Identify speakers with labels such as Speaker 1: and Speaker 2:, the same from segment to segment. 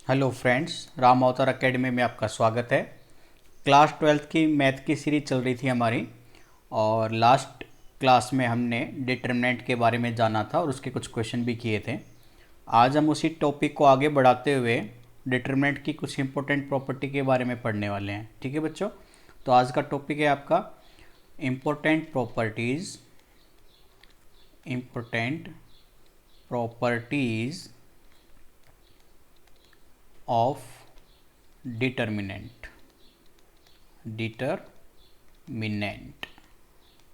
Speaker 1: Hello friends, Ram अवतार academy में आपका स्वागत है। क्लास 12th की मैथ की सीरीज चल रही थी हमारी, और लास्ट क्लास में हमने डिटरमिनेंट के बारे में जाना था और उसके कुछ क्वेश्चन भी किए थे। आज हम उसी टॉपिक को आगे बढ़ाते हुए डिटरमिनेंट की कुछ इंपॉर्टेंट प्रॉपर्टी के बारे में पढ़ने वाले हैं। ठीक है बच्चों, तो आज का टॉपिक है आपका इम्पोर्टेंट प्रॉपर्टीज़ ऑफ डिटरमिनेंट।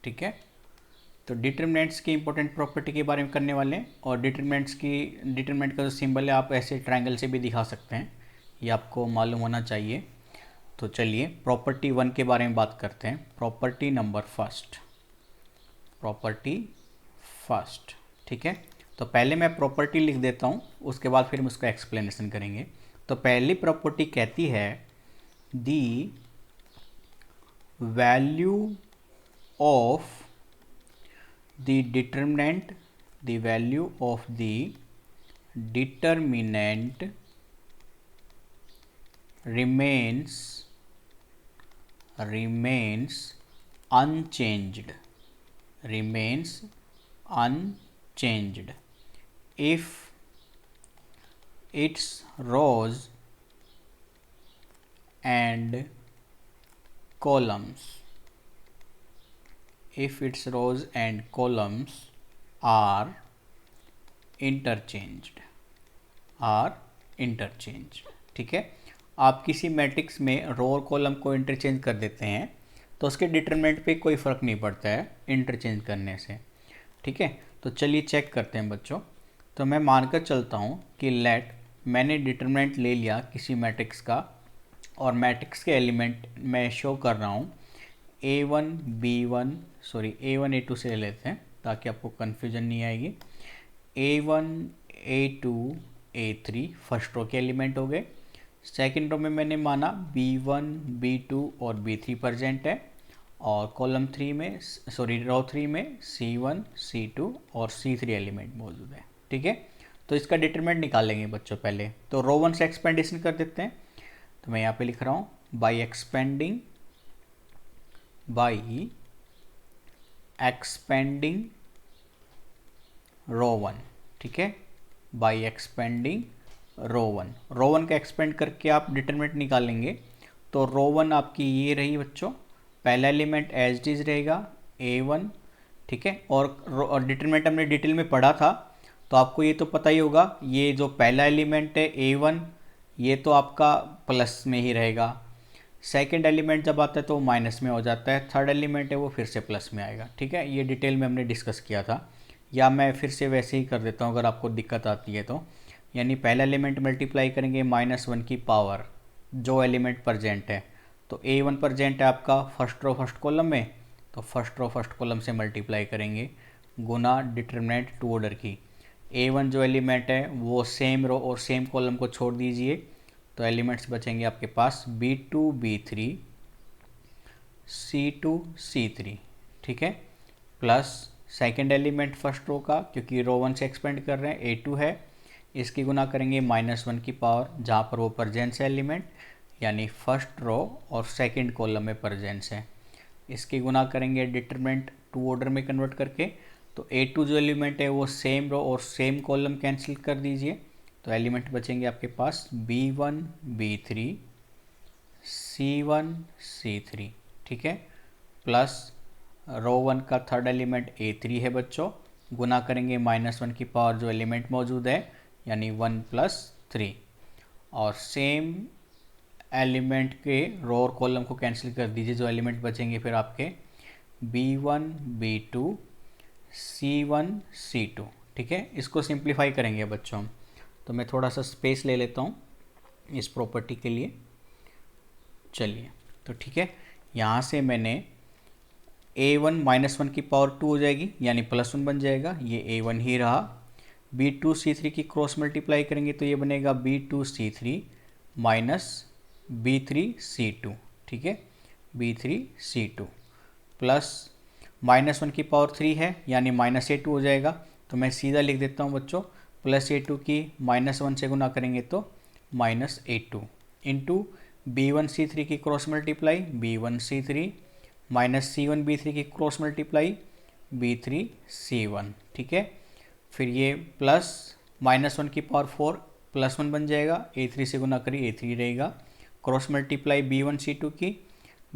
Speaker 1: ठीक है, तो डिटरमिनेंट्स की इंपॉर्टेंट प्रॉपर्टी के बारे में करने वाले हैं। और डिटरमिनेंट का जो सिंबल है आप ऐसे ट्रायंगल से भी दिखा सकते हैं, ये आपको मालूम होना चाहिए। तो चलिए प्रॉपर्टी 1 के बारे में बात करते हैं। Property first. ठीक है, तो पहले मैं प्रॉपर्टी लिख देता हूँ, उसके बाद फिर हम उसका एक्सप्लेनेशन करेंगे। तो पहली प्रॉपर्टी कहती है the value of the determinant remains unchanged if its rows and columns are interchanged। ठीक है, आप किसी मैट्रिक्स में रो और कॉलम को इंटरचेंज कर देते हैं तो उसके डिटरमिनेंट पे कोई फ़र्क नहीं पड़ता है इंटरचेंज करने से। ठीक है, तो चलिए चेक करते हैं बच्चों। तो मैं मानकर चलता हूँ कि मैंने डिटरमिनेंट ले लिया किसी मैट्रिक्स का, और मैट्रिक्स के एलिमेंट मैं शो कर रहा हूँ A1 A2 से ले लेते हैं ताकि आपको कन्फ्यूजन नहीं आएगी। A1 A2 A3 first row के एलिमेंट हो गए। सेकंड रो में मैंने माना B1 B2 और B3 प्रेजेंट है, और कॉलम रो 3 में C1 C2 और C3 एलिमेंट मौजूद है। ठीक है, तो इसका डिटरमिनेंट निकालेंगे बच्चों। पहले तो रो 1 से एक्सपेंडेशन कर देते हैं। तो मैं यहाँ पे लिख रहा हूँ बाई एक्सपेंडिंग रो 1। ठीक है, बाई एक्सपेंडिंग रो 1 का एक्सपेंड करके आप डिटरमिनेंट निकालेंगे। तो रो 1 आपकी ये रही बच्चों, पहला एलिमेंट एज इट इज रहेगा A1। ठीक है, और डिटरमिनेंट हमने डिटेल में पढ़ा था, तो आपको ये तो पता ही होगा, ये जो पहला एलिमेंट है A1 ये तो आपका प्लस में ही रहेगा। सेकंड एलिमेंट जब आता है तो वो माइनस में हो जाता है, थर्ड एलिमेंट है वो फिर से प्लस में आएगा। ठीक है, ये डिटेल में हमने डिस्कस किया था, या मैं फिर से वैसे ही कर देता हूँ अगर आपको दिक्कत आती है तो। यानी पहला एलिमेंट मल्टीप्लाई करेंगे -1 की पावर जो एलिमेंट प्रजेंट है। तो A1 प्रजेंट है आपका फर्स्ट रो फर्स्ट कॉलम में, तो फर्स्ट रो फर्स्ट कॉलम से मल्टीप्लाई करेंगे गुना डिटरमिनेंट 2 ऑर्डर की। A1 जो एलिमेंट है वो सेम रो और सेम कॉलम को छोड़ दीजिए, तो एलिमेंट्स बचेंगे आपके पास B2 B3 C2 C3। ठीक है, plus second element first row का, क्योंकि रो 1 से एक्सपेंड कर रहे हैं A2 है, इसकी गुना करेंगे -1 की पावर जहाँ पर वो प्रजेंस है एलिमेंट, यानी फर्स्ट रो और सेकंड कॉलम में प्रजेंस है। इसकी गुना करेंगे डिटरमिनेंट 2 ऑर्डर में कन्वर्ट करके। तो A2 जो एलिमेंट है वो सेम रो और सेम कॉलम कैंसिल कर दीजिए, तो एलिमेंट बचेंगे आपके पास B1 B3 C1 C3। ठीक है, प्लस रो 1 का थर्ड एलिमेंट A3 है बच्चों, गुना करेंगे -1 की पावर जो एलिमेंट मौजूद है, यानी 1 + 3, और सेम एलिमेंट के रो और कॉलम को कैंसिल कर दीजिए, जो एलिमेंट बचेंगे फिर आपके B1 B2 C1 C2। ठीक है, इसको सिंप्लीफाई करेंगे बच्चों। तो मैं थोड़ा सा स्पेस ले लेता हूँ इस प्रॉपर्टी के लिए। चलिए, तो ठीक है, यहाँ से मैंने A1 -1 की पावर 2 हो जाएगी, यानी +1 बन जाएगा, ये A1 ही रहा। B2 C3 की क्रॉस मल्टीप्लाई करेंगे तो ये बनेगा B2 C3 B3 C2। ठीक है, B3 C2 प्लस -1 की पावर 3 है, यानी -A2 हो जाएगा। तो मैं सीधा लिख देता हूँ बच्चों, +A2 की -1 से गुना करेंगे तो -A2 इंटू B1C3 की cross multiply B1C3 minus C1B3 की क्रॉस मल्टीप्लाई B3C1, ठीक है। फिर ये प्लस -1 की पावर 4 +1 बन जाएगा, A3 से गुना करिए A3 रहेगा, क्रॉस मल्टीप्लाई B1C2 की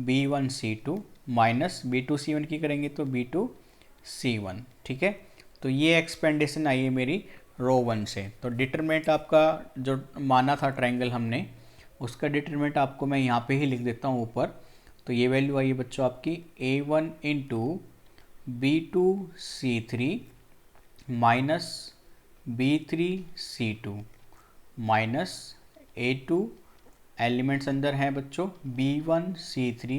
Speaker 1: B1C2 माइनस B2C1 की करेंगे तो B2C1, ठीक है। तो ये एक्सपेंडेशन आई है मेरी रो 1 से। तो डिटरमिनेंट आपका जो माना था ट्रायंगल हमने, उसका डिटरमिनेंट आपको मैं यहाँ पे ही लिख देता हूँ ऊपर। तो ये वैल्यू आई है बच्चों आपकी A1 into B2C3 minus B3C2 minus A2 elements अंदर हैं बच्चों B1C3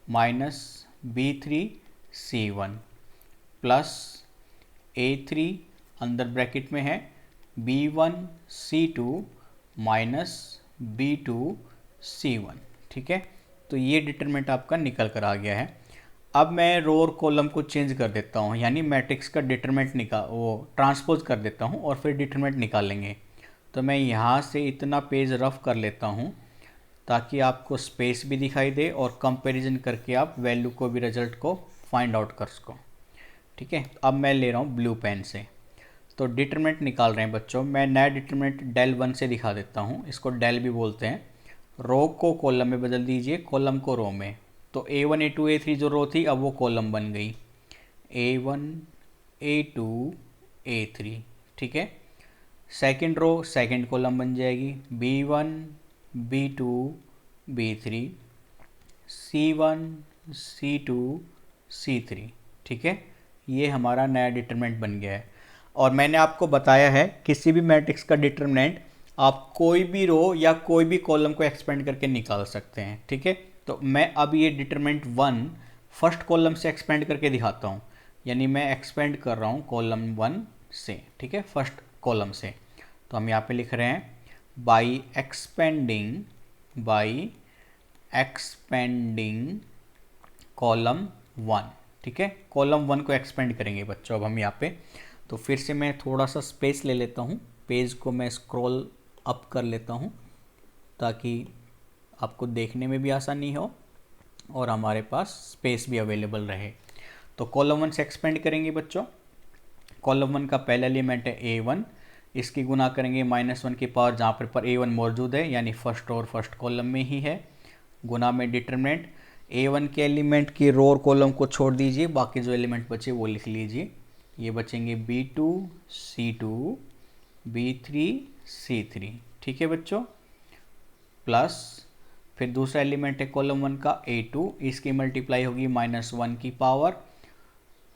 Speaker 1: minus B3C1 plus A3 अंदर ब्रैकेट में है B1C2 माइनस B2C1, ठीक है। तो ये डिटरमिनेंट आपका निकल कर आ गया है। अब मैं रो और कॉलम को चेंज कर देता हूँ, यानी मैट्रिक्स का डिटरमिनेंट वो ट्रांसपोज कर देता हूँ और फिर डिटरमिनेंट निकालेंगे। तो मैं यहाँ से इतना पेज रफ कर लेता हूँ ताकि आपको स्पेस भी दिखाई दे और कंपैरिजन करके आप वैल्यू को भी, रिजल्ट को फाइंड आउट कर सको, ठीक है। अब मैं ले रहा हूँ ब्लू पेन से। तो डिटरमिनेंट निकाल रहे हैं बच्चों। मैं नया डिटरमिनेंट डेल 1 से दिखा देता हूँ, इसको डेल भी बोलते हैं। रो को कॉलम में बदल दीजिए, कॉलम को रो में। तो A1 A2 A3 जो रो थी अब वो कॉलम बन गई, A1 A2 A3, ठीक है। सेकंड रो सेकंड कॉलम बन जाएगी B1 B2 B3 C1 C2 C3, ठीक है। ये हमारा नया डिटरमिनेंट बन गया है। और मैंने आपको बताया है किसी भी मैट्रिक्स का डिटरमिनेंट आप कोई भी रो या कोई भी कॉलम को एक्सपेंड करके निकाल सकते हैं, ठीक है। तो मैं अब ये डिटरमिनेंट 1 फर्स्ट कॉलम से एक्सपेंड करके दिखाता हूँ, यानी मैं एक्सपेंड कर रहा हूँ कॉलम 1 से, ठीक है, फर्स्ट कॉलम से। तो हम यहाँ पे लिख रहे हैं बाई एक्सपेंडिंग कॉलम 1, ठीक है। कॉलम 1 को एक्सपेंड करेंगे बच्चों अब हम यहाँ पे। तो फिर से मैं थोड़ा सा स्पेस ले लेता हूँ, पेज को मैं स्क्रॉल अप कर लेता हूँ ताकि आपको देखने में भी आसानी हो और हमारे पास स्पेस भी अवेलेबल रहे। तो कॉलम 1 से एक्सपेंड करेंगे बच्चों। कॉलम 1 का पहला एलिमेंट है A1, इसकी गुना करेंगे -1 की पावर जहाँ पर A1 मौजूद है, यानी फर्स्ट और फर्स्ट कॉलम में ही है। गुना में डिटरमिनेंट A1 के एलिमेंट की रो और कॉलम को छोड़ दीजिए, बाकी जो एलिमेंट बचे वो लिख लीजिए। ये बचेंगे B2 C2 B3 C3, ठीक है बच्चों। प्लस फिर दूसरा एलिमेंट है कॉलम 1 का A2, इसकी मल्टीप्लाई होगी -1 की पावर,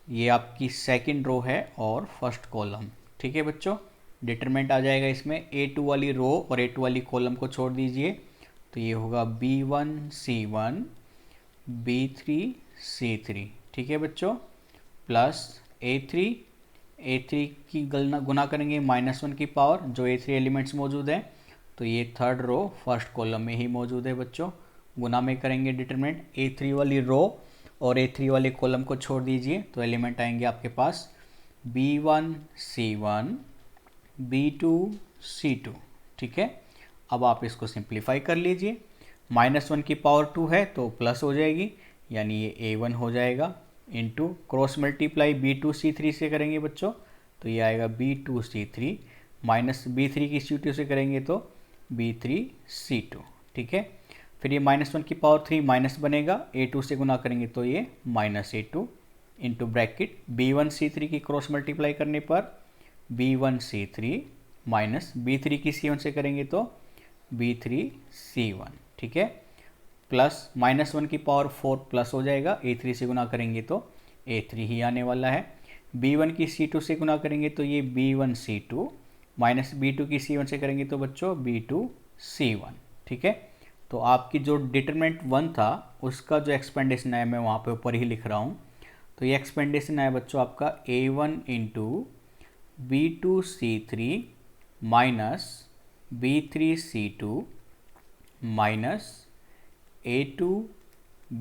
Speaker 1: ये आपकी सेकंड रो है और फर्स्ट कॉलम, ठीक है बच्चों। डिटरमिनेंट आ जाएगा इसमें A2 वाली रो और A2 वाली कॉलम को छोड़ दीजिए, तो ये होगा B1 C1 B3 C3, ठीक है बच्चों। प्लस A3 की गुना करेंगे -1 की पावर, जो A3 एलिमेंट्स मौजूद हैं, तो ये थर्ड रो फर्स्ट कॉलम में ही मौजूद है बच्चों। गुना में करेंगे डिटरमिनेंट A3 वाली रो और A3 वाले कॉलम को छोड़ दीजिए, तो एलिमेंट आएंगे आपके पास B1 C1 B2 C2, ठीक है। अब आप इसको सिंप्लीफाई कर लीजिए, -1 की पावर 2 है तो प्लस हो जाएगी, यानी ये A1 हो जाएगा, into cross multiply B2 C3 से करेंगे बच्चों, तो ये आएगा B2 C3 माइनस B3 की C2 से करेंगे तो B3 C2, ठीक है। फिर ये -1 की पावर 3 माइनस बनेगा, A2 से गुना करेंगे तो ये -A2 into bracket B1 C3 की क्रॉस मल्टीप्लाई करने पर B1 C3 माइनस B3 की C1 से करेंगे तो B3 C1, ठीक है। प्लस -1 की पावर 4 प्लस हो जाएगा, A3 से गुना करेंगे तो A3 ही आने वाला है। B1 की C2 से गुना करेंगे तो ये B1 C2 माइनस B2 की C1 से करेंगे तो बच्चों B2 C1, ठीक है। तो आपकी जो डिटरमिनेंट 1 था उसका जो एक्सपेंडेशन आया मैं वहाँ पे ऊपर ही लिख रहा हूँ। तो ये एक्सपेंडेशन आया बच्चों आपका A1 into B2 C3 minus B3 C2 minus A2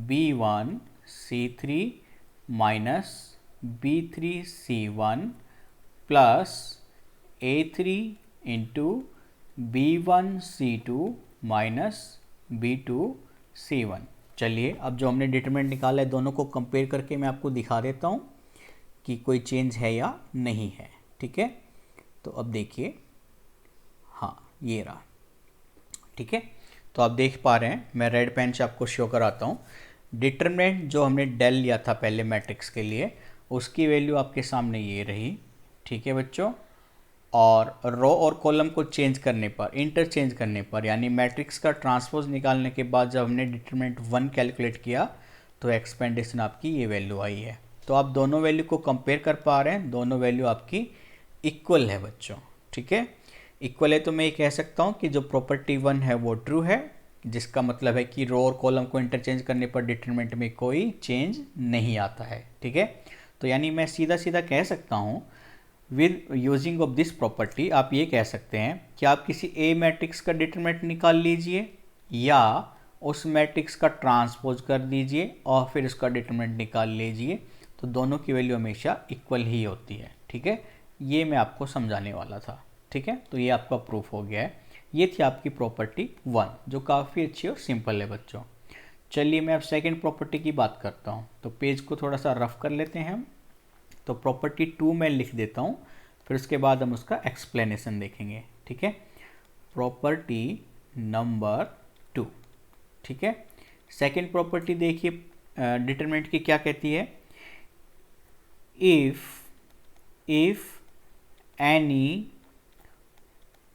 Speaker 1: B1 C3 minus B3 C1 plus A3 into B1 C2 minus B2 C1। चलिए अब जो हमने डिटरमिनेंट निकाला है दोनों को कंपेयर करके मैं आपको दिखा देता हूँ कि कोई चेंज है या नहीं है। ठीक है, तो अब देखिए, हाँ ये रहा। ठीक है, तो आप देख पा रहे हैं, मैं रेड पेन से आपको शो कराता हूँ। डिटरमिनेंट जो हमने डेल लिया था पहले मैट्रिक्स के लिए, उसकी वैल्यू आपके सामने ये रही। ठीक है बच्चों, और रो और कॉलम को चेंज करने पर, इंटरचेंज करने पर, यानी मैट्रिक्स का ट्रांसपोज निकालने के बाद जब हमने डिटरमिनेंट 1 कैलकुलेट किया तो एक्सपेंडेशन आपकी ये वैल्यू आई है। तो आप दोनों वैल्यू को कंपेयर कर पा रहे हैं, दोनों वैल्यू आपकी इक्वल है बच्चों। ठीक है, इक्वल है तो मैं ये कह सकता हूँ कि जो प्रॉपर्टी 1 है वो ट्रू है, जिसका मतलब है कि रो और कॉलम को इंटरचेंज करने पर डिटरमिनेंट में कोई चेंज नहीं आता है। ठीक है, तो यानी मैं सीधा सीधा कह सकता हूँ with using of this property, आप ये कह सकते हैं कि आप किसी ए मैट्रिक्स का डिटरमिनेंट निकाल लीजिए या उस मैट्रिक्स का ट्रांसपोज कर दीजिए और फिर उसका डिटरमिनेंट निकाल लीजिए, तो दोनों की वैल्यू हमेशा इक्वल ही होती है। ठीक है, ये मैं आपको समझाने वाला था। ठीक है, तो ये आपका प्रूफ हो गया है। ये थी आपकी प्रॉपर्टी 1 जो काफ़ी अच्छी और सिंपल है बच्चों। चलिए मैं अब सेकेंड प्रॉपर्टी की बात करता हूँ, तो पेज को थोड़ा सा रफ कर लेते हैं हम। तो प्रॉपर्टी 2 मैं लिख देता हूँ, फिर उसके बाद हम उसका एक्सप्लेनेशन देखेंगे। ठीक है, प्रॉपर्टी नंबर 2। ठीक है, सेकेंड प्रॉपर्टी देखिए डिटरमिनेंट की क्या कहती है। इफ एनी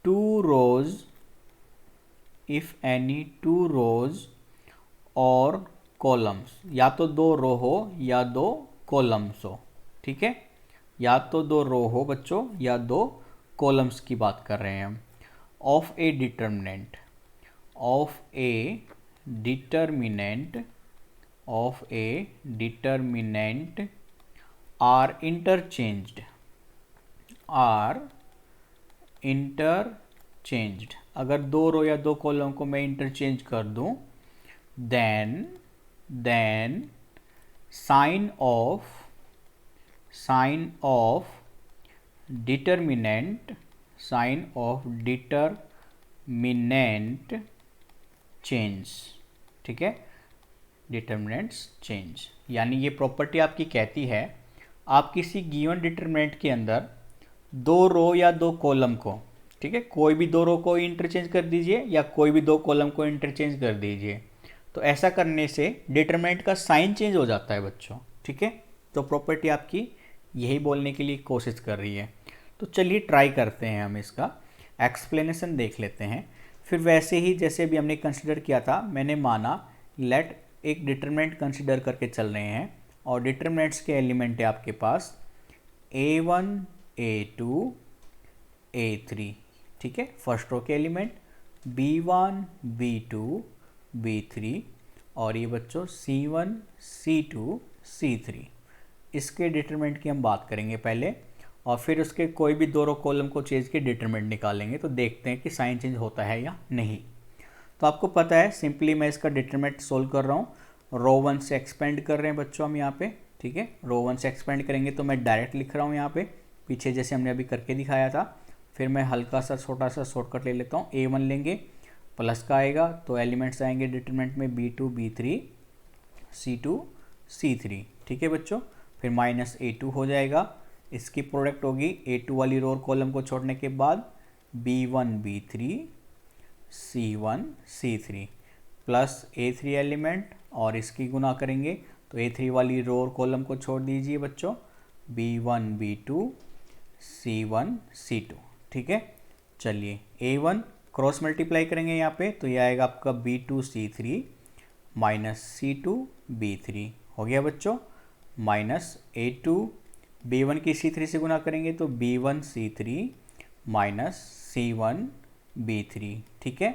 Speaker 1: टू रोज और कॉलम्स, या तो दो रो हो या दो कॉलम्स हो। ठीक है, या तो दो रो हो बच्चों या दो कॉलम्स की बात कर रहे हैं हम। Of a determinant are interchanged, अगर दो रो या दो कॉलम को मैं इंटरचेंज कर दूं, then sign of determinant change. ठीक है, डिटरमिनेंट्स चेंज, यानी ये प्रॉपर्टी आपकी कहती है आप किसी गिवन डिटरमिनेंट के अंदर दो रो या दो कॉलम को, ठीक है, कोई भी दो रो को इंटरचेंज कर दीजिए या कोई भी दो कॉलम को इंटरचेंज कर दीजिए, तो ऐसा करने से डिटरमिनेंट का साइन चेंज हो जाता है बच्चों। ठीक है, तो प्रॉपर्टी आपकी यही बोलने के लिए कोशिश कर रही है। तो चलिए ट्राई करते हैं, हम इसका एक्सप्लेनेशन देख लेते हैं। फिर वैसे ही जैसे भी हमने कंसिडर किया था, मैंने माना लेट एक डिटरमिनेंट कंसिडर करके चल रहे हैं और डिटरमिनेंट्स के एलिमेंट है आपके पास A1 A2 A3। ठीक है, फर्स्ट रो के एलिमेंट B1 B2 B3 और ये बच्चों C1 C2 C3। इसके डिटरमिनेंट की हम बात करेंगे पहले और फिर उसके कोई भी दो रो कॉलम को चेंज के डिटरमिनेंट निकालेंगे, तो देखते हैं कि साइन चेंज होता है या नहीं। तो आपको पता है सिंपली मैं इसका डिटरमिनेंट सोल्व कर रहा हूँ। रो 1 से एक्सपेंड कर रहे हैं बच्चों हम यहाँ पे। ठीक है, रो 1 से एक्सपेंड करेंगे तो मैं डायरेक्ट लिख रहा हूँ यहाँ पे, पीछे जैसे हमने अभी करके दिखाया था। फिर मैं हल्का सा छोटा सा शॉर्टकट ले लेता हूँ, A1 लेंगे, प्लस का आएगा तो एलिमेंट्स आएंगे डिटरमिनेंट में B2 B3 C2 C3। ठीक है बच्चों, फिर माइनस A2 हो जाएगा, इसकी प्रोडक्ट होगी A2 वाली रो और कॉलम को छोड़ने के बाद B1 B3 C1 C3 plus A3 element और इसकी गुना करेंगे तो A3 वाली रो और कॉलम को छोड़ दीजिए बच्चों, B1 B2 C1 C2। ठीक है, चलिए A1 क्रॉस मल्टीप्लाई करेंगे यहाँ पे तो ये आएगा आपका B2 C3 minus C2 B3 हो गया बच्चों, माइनस A2 B1 की C3 से गुना करेंगे तो B1 C3 minus C1 B3। ठीक है,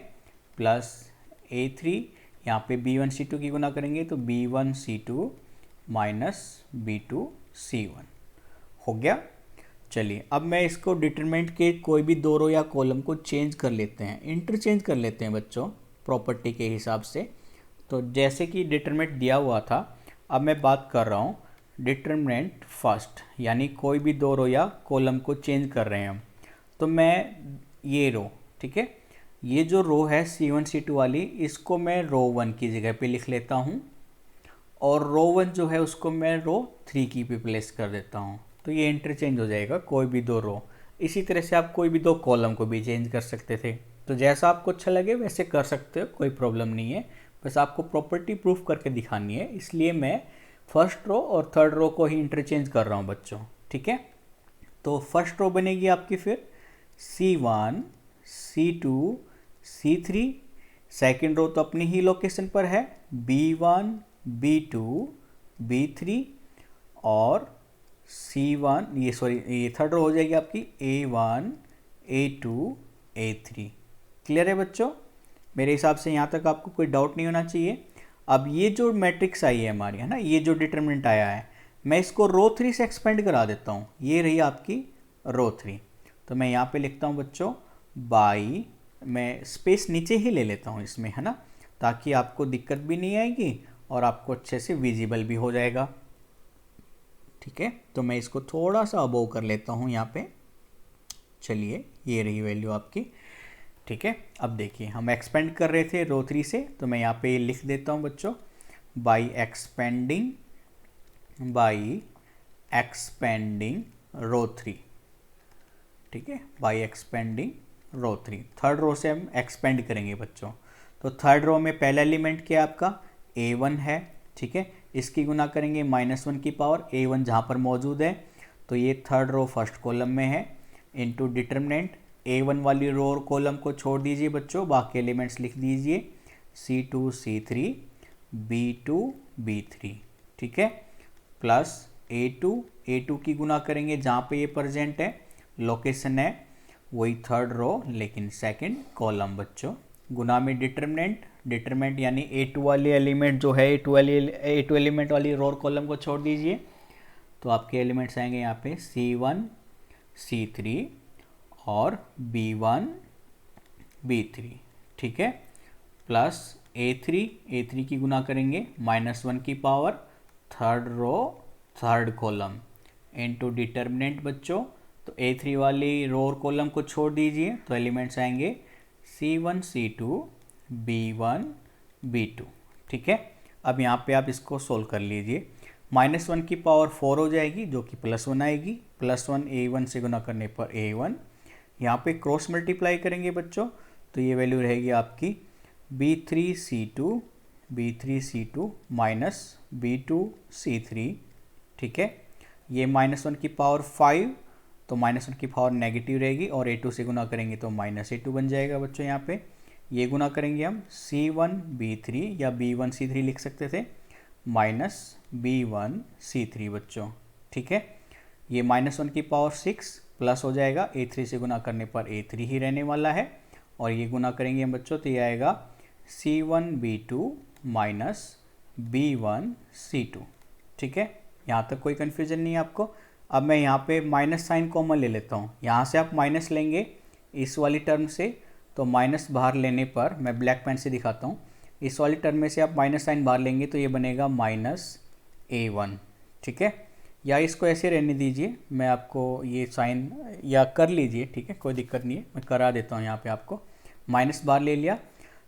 Speaker 1: प्लस A3 यहाँ पे B1 C2 की गुना करेंगे तो B1 C2 minus B2 C1 हो गया। चलिए अब मैं इसको डिटरमिनेंट के कोई भी दो रो या कॉलम को चेंज कर लेते हैं, इंटरचेंज कर लेते हैं बच्चों प्रॉपर्टी के हिसाब से। तो जैसे कि डिटरमिनेंट दिया हुआ था, अब मैं बात कर रहा हूँ डिटरमिनेंट फर्स्ट, यानी कोई भी दो रो या कॉलम को चेंज कर रहे हैं हम। तो मैं ये रो, ठीक है, ये जो रो है C1 C2 वाली, इसको मैं रो 1 की जगह पे लिख लेता हूँ और रो 1 जो है उसको मैं रो 3 की पे प्लेस कर देता हूँ। तो ये इंटरचेंज हो जाएगा, कोई भी दो रो। इसी तरह से आप कोई भी दो कॉलम को भी चेंज कर सकते थे। तो जैसा आपको अच्छा लगे वैसे कर सकते हो, कोई प्रॉब्लम नहीं है। बस आपको प्रॉपर्टी प्रूफ करके दिखानी है, इसलिए मैं फर्स्ट रो और थर्ड रो को ही इंटरचेंज कर रहा हूँ बच्चों। ठीक है, तो फर्स्ट रो बनेगी आपकी फिर C1 C2 C3। Second row तो अपनी ही लोकेशन पर है B1 B2 B3 और C1, ये थर्ड रो हो जाएगी आपकी A1 A2 A3। क्लियर है बच्चों? मेरे हिसाब से यहाँ तक आपको कोई डाउट नहीं होना चाहिए। अब ये जो मैट्रिक्स आई है हमारी, है ना, ये जो डिटरमिनेंट आया है, मैं इसको रो 3 से एक्सपेंड करा देता हूँ। ये रही आपकी रो 3। तो मैं यहाँ पे लिखता हूँ बच्चों बाई, मैं स्पेस नीचे ही ले लेता हूँ इसमें, है ना, ताकि आपको दिक्कत भी नहीं आएगी और आपको अच्छे से विजिबल भी हो जाएगा। ठीक है, तो मैं इसको थोड़ा सा अबोव कर लेता हूँ यहाँ पे। चलिए, ये रही वैल्यू आपकी। ठीक है, अब देखिए हम एक्सपेंड कर रहे थे रो 3 से, तो मैं यहाँ पे लिख देता हूँ बच्चों बाई एक्सपेंडिंग रो 3। ठीक है, by expanding row 3। Third row से हम एक्सपेंड करेंगे बच्चों। तो थर्ड रो में पहला एलिमेंट क्या आपका A1 है। ठीक है, इसकी गुना करेंगे -1 की पावर A1 जहाँ पर मौजूद है, तो ये थर्ड रो फर्स्ट कॉलम में है, इनटू डिटरमिनेंट A1 वाली रो और कॉलम को छोड़ दीजिए बच्चों, बाकी एलिमेंट्स लिख दीजिए C2 C3 B2 B3। ठीक है, प्लस A2 की गुना करेंगे जहाँ पे ये प्रेजेंट है, लोकेशन है वही थर्ड रो लेकिन सेकंड कॉलम बच्चों। गुना में डिटरमिनेंट यानी A2 वाले एलिमेंट जो है A2 एलिमेंट वाली रो और कॉलम को छोड़ दीजिए, तो आपके एलिमेंट्स आएंगे यहाँ पे C1 C3 और B1 B3। ठीक है, प्लस A3 की गुना करेंगे -1 की power third row third column into determinant बच्चों। तो A3 वाली रो और कॉलम को छोड़ दीजिए, तो एलिमेंट्स आएंगे C1 C2 B1 B2। ठीक है, अब यहाँ पे आप इसको सोल्व कर लीजिए। -1 की पावर 4 हो जाएगी जो कि +1 आएगी, +1 A1 से गुना करने पर A1। यहाँ पे क्रॉस मल्टीप्लाई करेंगे बच्चों, तो ये वैल्यू रहेगी आपकी B3 C2 minus B2 C3। ठीक है, ये -1 की पावर 5, तो -1 की पावर नेगेटिव रहेगी और A2 से गुना करेंगे तो -A2 बन जाएगा बच्चों। यहाँ पे ये गुना करेंगे हम C1 B3 या B1 C3 लिख सकते थे, माइनस B1 C3 बच्चों। ठीक है, ये -1 की पावर 6 प्लस हो जाएगा, A3 से गुना करने पर A3 ही रहने वाला है, और ये गुना करेंगे हम बच्चों तो ये आएगा C1 B2 minus B1 C2। ठीक है, यहाँ तक कोई कन्फ्यूजन नहीं है आपको। अब मैं यहाँ पे माइनस साइन कॉमन ले लेता हूँ, यहाँ से आप माइनस लेंगे इस वाली टर्म से, तो माइनस बाहर लेने पर, मैं ब्लैक पेन से दिखाता हूँ, इस वाली टर्म में से आप माइनस साइन बाहर लेंगे तो ये बनेगा -A1। ठीक है, या इसको ऐसे रहने दीजिए, मैं आपको ये साइन या कर लीजिए, ठीक है, कोई दिक्कत नहीं है, मैं करा देता हूँ। यहाँ पे आपको माइनस बाहर ले लिया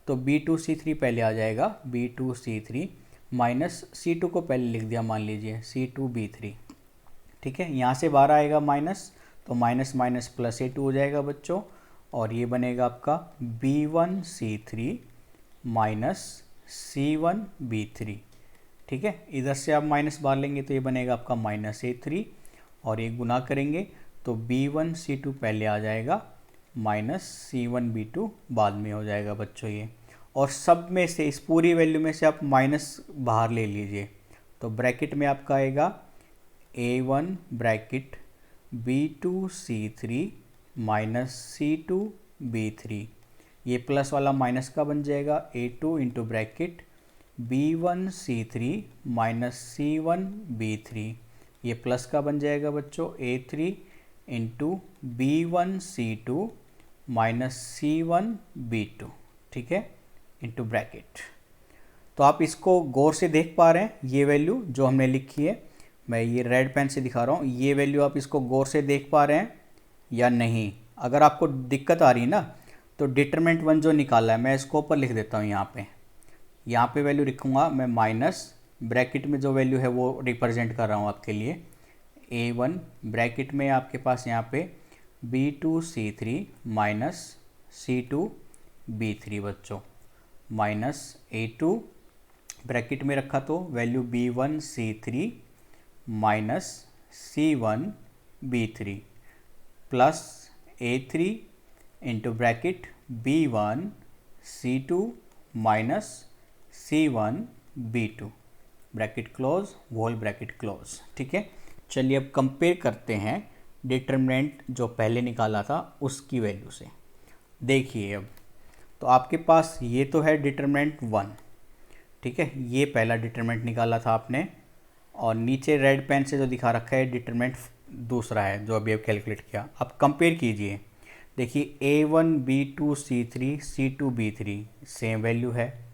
Speaker 1: तो B2 C3 पहले आ जाएगा, B2 C3 माइनस C2 को पहले लिख दिया, मान लीजिए C2 B3। ठीक है, यहाँ से बाहर आएगा माइनस, तो माइनस माइनस प्लस A2 हो जाएगा बच्चों, और ये बनेगा आपका B1 C3 minus C1 B3। ठीक है, इधर से आप माइनस बाहर लेंगे तो ये बनेगा आपका -A3, और ये गुना करेंगे तो B1 C2 पहले आ जाएगा, माइनस C1 B2 बाद में हो जाएगा बच्चों ये। और सब में से, इस पूरी वैल्यू में से आप माइनस बाहर ले लीजिए, तो ब्रैकेट में आपका आएगा A1 bracket B2 C3 minus C2 B3। ये प्लस वाला माइनस का बन जाएगा A2 into bracket B1 C3 minus C1 B3। ये प्लस का बन जाएगा बच्चों A3 into B1 C2 minus C1 B2। ठीक है, इंटू ब्रैकेट। तो आप इसको गौर से देख पा रहे हैं, ये वैल्यू जो हमने लिखी है, मैं ये रेड पेन से दिखा रहा हूँ, ये वैल्यू आप इसको गौर से देख पा रहे हैं या नहीं। अगर आपको दिक्कत आ रही है ना, तो डिटरमिनेंट 1 जो निकाला है मैं इसको ऊपर लिख देता हूँ यहाँ पे वैल्यू लिखूँगा मैं माइनस ब्रैकेट में जो वैल्यू है वो रिप्रेजेंट कर रहा हूँ आपके लिए A1 ब्रैकेट में आपके पास यहाँ पे B2C3 माइनस C2B3 बच्चों माइनस A2 ब्रैकेट में रखा तो value B1C3 minus C1B3 plus A3 into bracket B1C2 minus C1B2 bracket close whole bracket close. ठीक है, चलिए अब कंपेयर करते हैं डिटरमिनेंट जो पहले निकाला था उसकी वैल्यू से। देखिए अब तो आपके पास ये तो है डिटरमिनेंट 1, ठीक है, ये पहला डिटरमिनेंट निकाला था आपने, और नीचे रेड पेन से जो दिखा रखा है डिटरमिनेंट दूसरा है जो अभी अब कैलकुलेट किया। अब कंपेयर कीजिए, देखिए A1 B2 C3 C2 B3 same value है,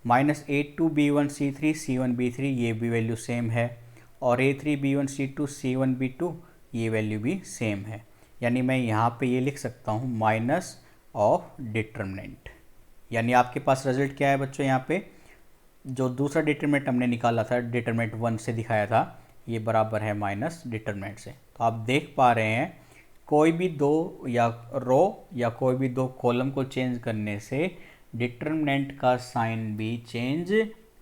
Speaker 1: minus A2 B1 C3 C1 B3 ये भी वैल्यू सेम है, और A3 B1 C2 C1 B2 ये वैल्यू भी सेम है। यानी मैं यहाँ पे ये लिख सकता हूँ माइनस ऑफ डिटरमिनेंट। यानी आपके पास रिजल्ट क्या है बच्चों, यहाँ पे जो दूसरा डिटरमिनेंट हमने निकाला था डिटरमिनेंट 1 से दिखाया था ये बराबर है माइनस डिटरमिनेंट से। तो आप देख पा रहे हैं कोई भी दो या रो या कोई भी दो कॉलम को चेंज करने से डिटरमिनेंट का साइन भी चेंज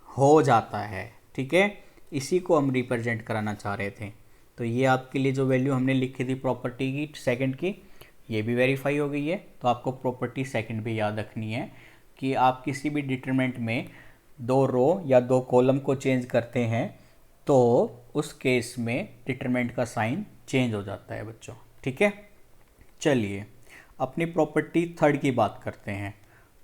Speaker 1: हो जाता है। ठीक है, इसी को हम रिप्रेजेंट कराना चाह रहे थे। तो ये आपके लिए जो वैल्यू हमने लिखी थी प्रॉपर्टी की सेकंड की, ये भी वेरीफाई हो गई है। तो आपको प्रॉपर्टी सेकंड भी याद रखनी है कि आप किसी भी डिटरमिनेंट में दो रो या दो कॉलम को चेंज करते हैं तो उस केस में डिटरमिनेंट का साइन चेंज हो जाता है बच्चों। ठीक है, चलिए अपनी प्रॉपर्टी थर्ड की बात करते हैं,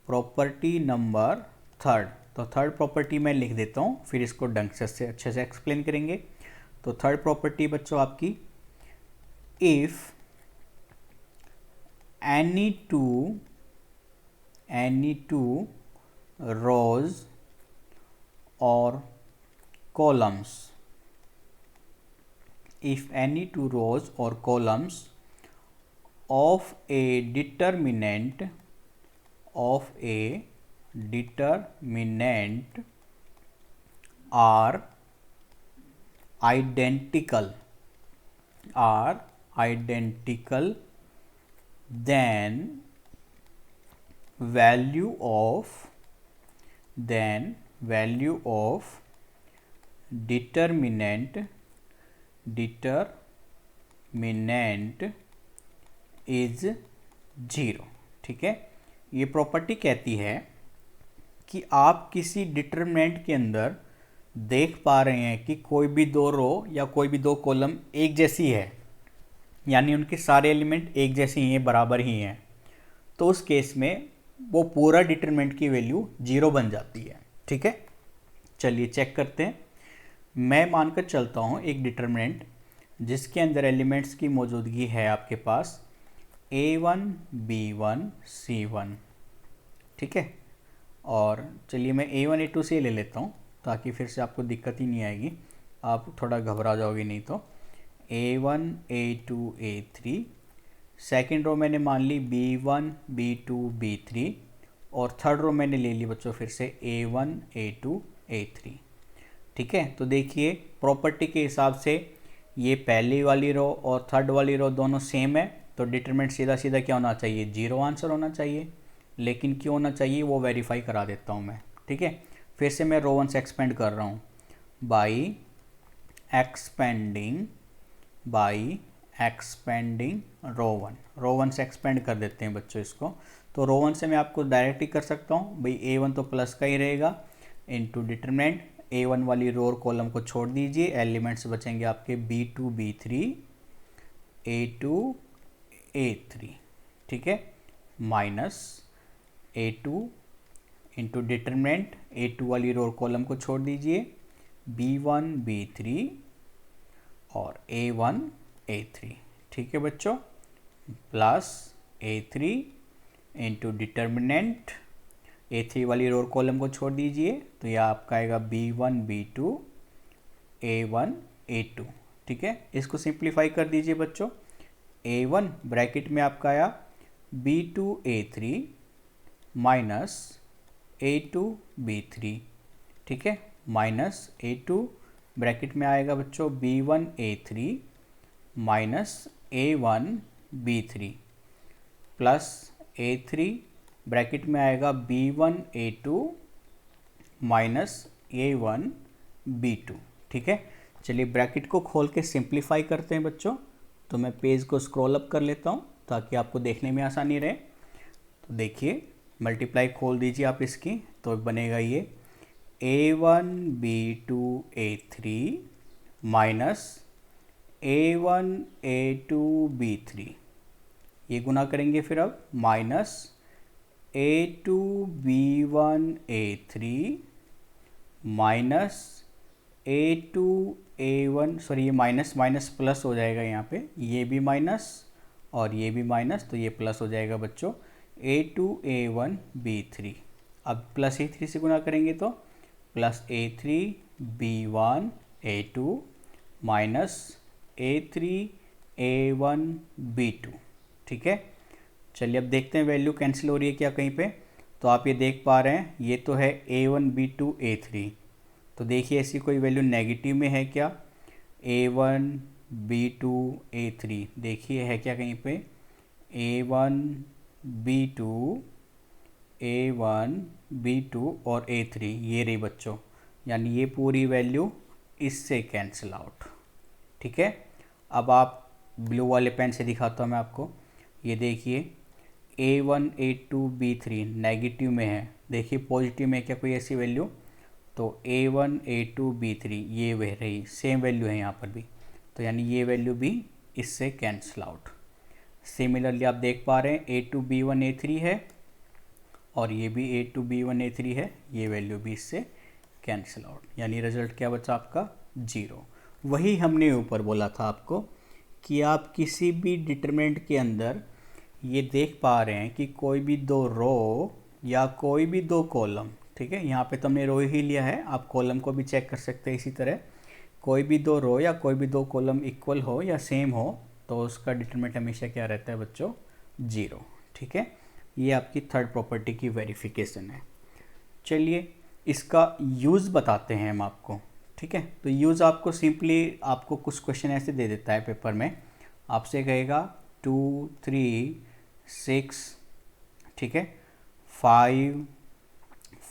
Speaker 1: प्रॉपर्टी नंबर थर्ड। तो थर्ड प्रॉपर्टी मैं लिख देता हूँ, फिर इसको ढंग से अच्छे से एक्सप्लेन करेंगे। तो थर्ड प्रॉपर्टी बच्चों आपकी, इफ एनी टू रोज और columns, if any two rows or columns of a determinant are identical, then value of determinant is 0। ठीक है, ये प्रॉपर्टी कहती है कि आप किसी डिटरमिनेंट के अंदर देख पा रहे हैं कि कोई भी दो रो या कोई भी दो कॉलम एक जैसी है, यानी उनके सारे एलिमेंट एक जैसे ही हैं, बराबर ही हैं, तो उस केस में वो पूरा डिटरमिनेंट की वैल्यू 0 बन जाती है। ठीक है, चलिए चेक करते हैं। मैं मानकर चलता हूँ एक डिटरमिनेंट जिसके अंदर एलिमेंट्स की मौजूदगी है आपके पास A1 B1 C1। ठीक है, और चलिए मैं A1 A2 से ले लेता हूँ ताकि फिर से आपको दिक्कत ही नहीं आएगी, आप थोड़ा घबरा जाओगे नहीं तो। A1 A2 A3, second row मैंने मान ली B1 B2 B3, और थर्ड रो मैंने ले ली बच्चों फिर से A1 A2 A3। ठीक है, तो देखिए प्रॉपर्टी के हिसाब से ये पहली वाली रो और थर्ड वाली रो दोनों सेम है, तो डिटरमिनेंट सीधा सीधा क्या होना चाहिए, 0 आंसर होना चाहिए। लेकिन क्यों होना चाहिए वो वेरीफाई करा देता हूँ मैं। ठीक है, फिर से मैं रो 1 से एक्सपेंड कर रहा हूँ बाई एक्सपेंडिंग रो 1 से एक्सपेंड कर देते हैं बच्चों इसको। तो रो 1 से मैं आपको डायरेक्ट ही कर सकता हूँ भाई, A1 तो प्लस का ही रहेगा इनटू डिटरमिनेंट, A1 वाली रो और कॉलम को छोड़ दीजिए, एलिमेंट्स बचेंगे आपके B2 B3 A2 A3। ठीक है, minus A2 into determinant, A2 वाली रो और कॉलम को छोड़ दीजिए, B1 B3 और A1 A3। ठीक है बच्चों, plus A3 into determinant, A3 वाली रो और कॉलम को छोड़ दीजिए, तो यह आपका आएगा B1 B2 A1 A2। ठीक है, इसको सिंप्लीफाई कर दीजिए बच्चों। A1 ब्रैकेट में आपका आया B2 A3 minus A2 B3, ठीक है, माइनस A2 ब्रैकेट में आएगा बच्चों B1 A3 minus A1 B3 plus A3 bracket में आएगा B1 A2 minus A1 B2, ठीक है। चलिए ब्रैकेट को खोल के सिंप्लीफाई करते हैं बच्चों। तो मैं पेज को स्क्रॉल अप कर लेता हूँ ताकि आपको देखने में आसानी रहे। तो देखिए मल्टीप्लाई खोल दीजिए आप इसकी, तो बनेगा ये A1 B2 A3 minus A1 A2 B3, ये गुना करेंगे फिर अब minus A2 B1 A3 minus A2 A1, sorry ये माइनस माइनस प्लस हो जाएगा यहाँ पे, ये भी माइनस और ये भी माइनस, तो ये प्लस हो जाएगा बच्चों A2 A1 B3। अब प्लस A3 से गुना करेंगे तो plus A3 B1 A2 minus A3 A1 B2, ठीक है। चलिए अब देखते हैं वैल्यू कैंसिल हो रही है क्या कहीं पे। तो आप ये देख पा रहे हैं ये तो है A1 B2 A3, तो देखिए ऐसी कोई वैल्यू नेगेटिव में है क्या, A1 B2 A3 देखिए है क्या कहीं पे, A1 B2 A1 B2 और A3 ये रही बच्चों, यानी ये पूरी वैल्यू इससे कैंसिल आउट, ठीक है। अब आप ब्लू वाले पेन से दिखाता हूँ मैं आपको, ये देखिए A1 A2 B3 नेगेटिव में है, देखिए पॉजिटिव में क्या कोई ऐसी वैल्यू, तो A1 A2 B3 ये वह रही, सेम वैल्यू है यहाँ पर भी, तो यानी ये वैल्यू भी इससे कैंसिल आउट। सिमिलरली आप देख पा रहे हैं A2 B1 A3 है और ये भी A2 B1 A3 है, ये वैल्यू भी इससे कैंसिल आउट, यानी रिजल्ट क्या बचा आपका 0। वही हमने ऊपर बोला था आपको कि आप किसी भी डिटरमिनेंट के अंदर ये देख पा रहे हैं कि कोई भी दो रो या कोई भी दो कॉलम, ठीक है, यहाँ पे तो हमने रो ही लिया है, आप कॉलम को भी चेक कर सकते हैं इसी तरह, कोई भी दो रो या कोई भी दो कॉलम इक्वल हो या सेम हो तो उसका डिटरमिनेंट हमेशा क्या रहता है बच्चों 0, ठीक है। ये आपकी थर्ड प्रॉपर्टी की वेरिफिकेशन है। चलिए इसका यूज़ बताते हैं हम आपको, ठीक है। तो यूज़ आपको सिंपली आपको कुछ क्वेश्चन ऐसे दे देता है पेपर में, आपसे कहेगा 2 3 6, ठीक है, 5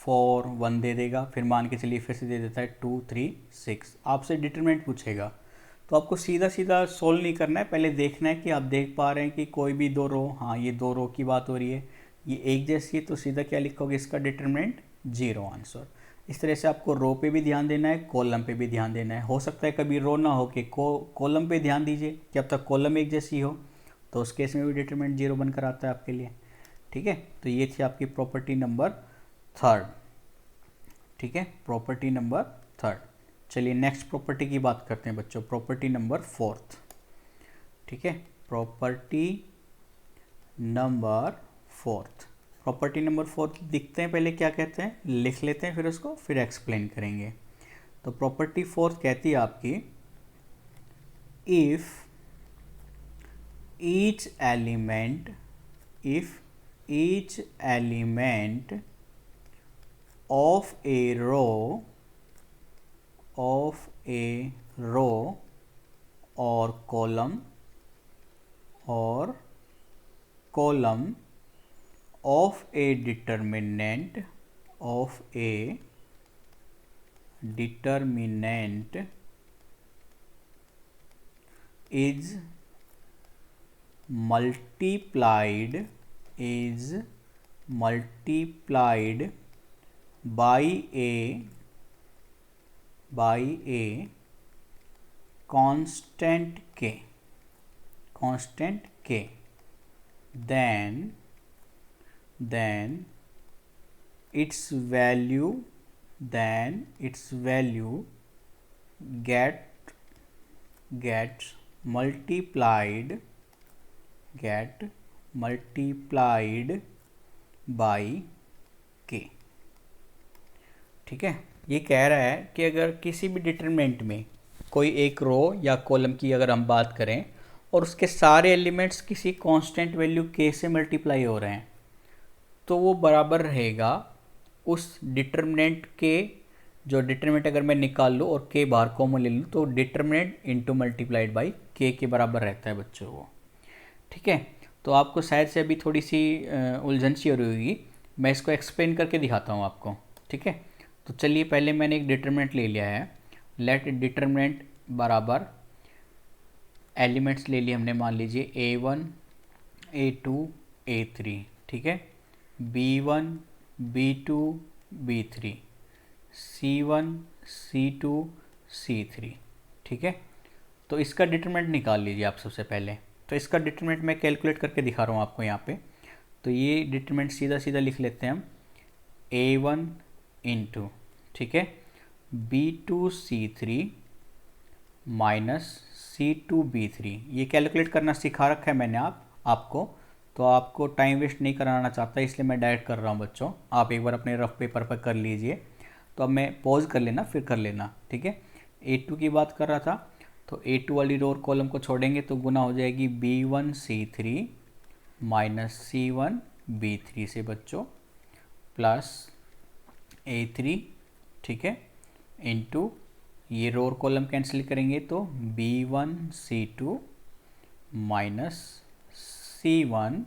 Speaker 1: 4 1 दे देगा, फिर मान के चलिए फिर से दे देता है 2 3 6, आपसे डिटरमिनेंट पूछेगा। तो आपको सीधा सीधा सोल्व नहीं करना है, पहले देखना है कि आप देख पा रहे हैं कि कोई भी दो रो, हाँ ये दो रो की बात हो रही है, ये एक जैसी है, तो सीधा क्या लिखोगे इसका डिटरमिनेंट 0 आंसर। इस तरह से आपको रो पे भी ध्यान देना है, कॉलम पे भी ध्यान देना है। हो सकता है कभी रो ना हो कि कॉलम पे ध्यान दीजिए कि अब तक कॉलम एक जैसी हो, तो उस केस में भी डिटरमिनेंट 0 बनकर आता है आपके लिए, ठीक है। तो ये थी आपकी प्रॉपर्टी नंबर 3, ठीक है, प्रॉपर्टी नंबर 3। चलिए नेक्स्ट प्रॉपर्टी की बात करते हैं बच्चों, प्रॉपर्टी नंबर 4, ठीक है, प्रॉपर्टी नंबर 4। प्रॉपर्टी नंबर 4 दिखते हैं पहले क्या कहते हैं, लिख लेते हैं फिर उसको फिर एक्सप्लेन करेंगे। तो प्रॉपर्टी 4 कहती है आपकी, if each element of a row or column of a determinant is multiplied by a constant k, then its value gets multiplied by k, ठीक है। ये कह रहा है कि अगर किसी भी डिटरमिनेंट में कोई एक रो या कॉलम की अगर हम बात करें और उसके सारे एलिमेंट्स किसी कांस्टेंट वैल्यू k से मल्टीप्लाई हो रहे हैं, तो वो बराबर रहेगा उस डिटर्मिनेंट के, जो डिटर्मिनेंट अगर मैं निकाल लूँ और के बाहर कॉमन ले लूँ तो डिटर्मिनेंट इंटू मल्टीप्लाइड बाई के बराबर रहता है बच्चों वो। ठीक है, तो आपको शायद से अभी थोड़ी सी उलझन सी हो रही होगी, मैं इसको एक्सप्लेन करके दिखाता हूँ आपको। ठीक है, तो चलिए पहले मैंने एक डिटर्मिनेंट ले लिया है, लेट डिटर्मिनेंट बराबर एलिमेंट्स ले लिए हमने, मान लीजिए A1 A2 A3। ठीक है, B1 B2 B3 C1 C2 C3। ठीक है, तो इसका डिटरमिनेंट निकाल लीजिए आप सबसे पहले। तो इसका डिटरमिनेंट मैं कैलकुलेट करके दिखा रहा हूँ आपको यहाँ पे। तो ये डिटरमिनेंट सीधा सीधा लिख लेते हैं हम, A1 इंटू, ठीक है, B2 C3 minus C2 B3। ये कैलकुलेट करना सिखा रखा है मैंने आपको, तो आपको टाइम वेस्ट नहीं कराना चाहता इसलिए मैं डायरेक्ट कर रहा हूँ बच्चों। आप एक बार अपने रफ पेपर पर कर लीजिए। तो अब मैं पॉज कर लेना फिर कर लेना। ठीक है, A2 की बात कर रहा था, तो A2 वाली रो और कॉलम को छोड़ेंगे तो गुना हो जाएगी B1 C3 minus C1 B3 से बच्चों, प्लस A3, ठीक है, इंटू ये रो और कॉलम कैंसिल करेंगे तो B1 C2 minus C1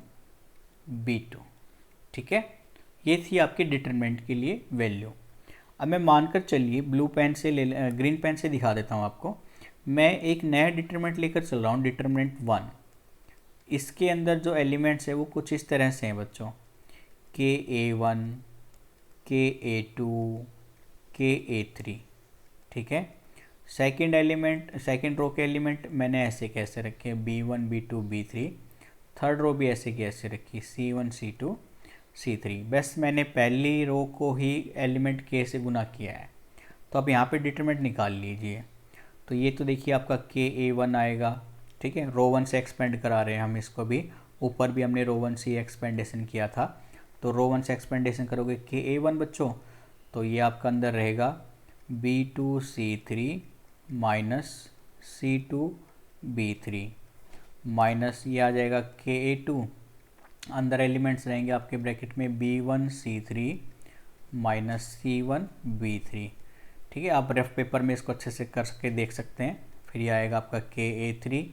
Speaker 1: B2। ठीक है, ये थी आपके डिटरमिनेंट के लिए वैल्यू। अब मैं मानकर चलिए ब्लू पेन से ग्रीन पेन से दिखा देता हूँ आपको। मैं एक नया डिटरमिनेंट लेकर चल रहा हूँ, डिटरमिनेंट 1। इसके अंदर जो एलिमेंट्स है वो कुछ इस तरह से हैं बच्चों, KA1 KA2 KA3। ठीक है, सेकंड एलिमेंट, सेकंड रो के एलिमेंट मैंने ऐसे कैसे रखे, B1 B2 B3। Third row भी ऐसे कैसे रखी, C1 C2 C3। बस मैंने पहली रो को ही एलिमेंट K से गुना किया है। तो अब यहाँ पे डिटरमिनेंट निकाल लीजिए। तो ये तो देखिए आपका KA1 आएगा। ठीक है, रो 1 से एक्सपेंड करा रहे हैं हम इसको भी, ऊपर भी हमने रो 1 से एक्सपेंडेशन किया था। तो रो 1 से एक्सपेंडेशन करोगे KA1 बच्चों, तो ये आपका अंदर रहेगा B2 C3 minus C2 B3 minus ये आ जाएगा KA2, अंदर एलिमेंट्स रहेंगे आपके ब्रैकेट में B1 C3 minus C1 B3। ठीक है, आप रफ पेपर में इसको अच्छे से कर सके देख सकते हैं। फिर ये आएगा आपका KA3,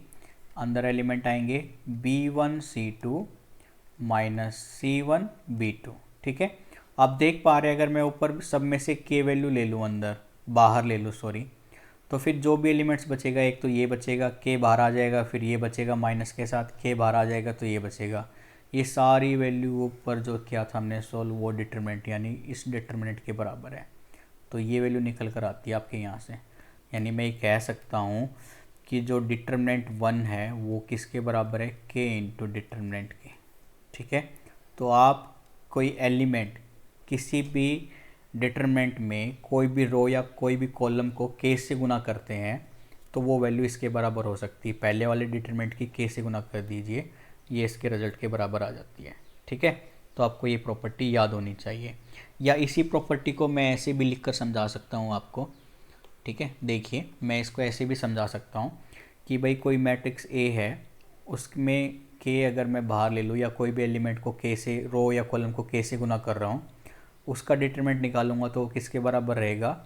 Speaker 1: अंदर एलिमेंट आएंगे B1 C2 minus C1 B2। ठीक है, आप देख पा रहे हैं अगर मैं ऊपर सब में से K वैल्यू ले लूँ, अंदर बाहर ले लूँ सॉरी, तो फिर जो भी एलिमेंट्स बचेगा, एक तो ये बचेगा, K बाहर आ जाएगा, फिर ये बचेगा माइनस के साथ, K बाहर आ जाएगा तो ये बचेगा। ये सारी वैल्यू ऊपर जो किया था हमने सॉल्व, वो डिटरमिनेंट यानी इस डिटरमिनेंट के बराबर है। तो ये वैल्यू निकल कर आती है आपके यहाँ से। यानी मैं ये कह सकता हूँ कि जो डिटरमिनेंट 1 है वो किसके बराबर है, K इंटू डिटरमिनेंट के। ठीक है, तो आप कोई एलिमेंट किसी भी डिटरमिनेंट में कोई भी रो या कोई भी कॉलम को K से गुना करते हैं तो वो वैल्यू इसके बराबर हो सकती है। पहले वाले डिटरमिनेंट की K से गुना कर दीजिए, ये इसके रिजल्ट के बराबर आ जाती है। ठीक है, तो आपको ये प्रॉपर्टी याद होनी चाहिए। या इसी प्रॉपर्टी को मैं ऐसे भी लिख कर समझा सकता हूँ आपको। ठीक है, देखिए मैं इसको ऐसे भी समझा सकता हूँ कि भाई कोई मैट्रिक्स A है, उसमें K अगर मैं बाहर ले लूँ या कोई भी एलिमेंट को K से, रो या कॉलम को K से गुना कर रहा हूँ, उसका डिटरमिनेंट निकालूंगा तो किसके बराबर रहेगा,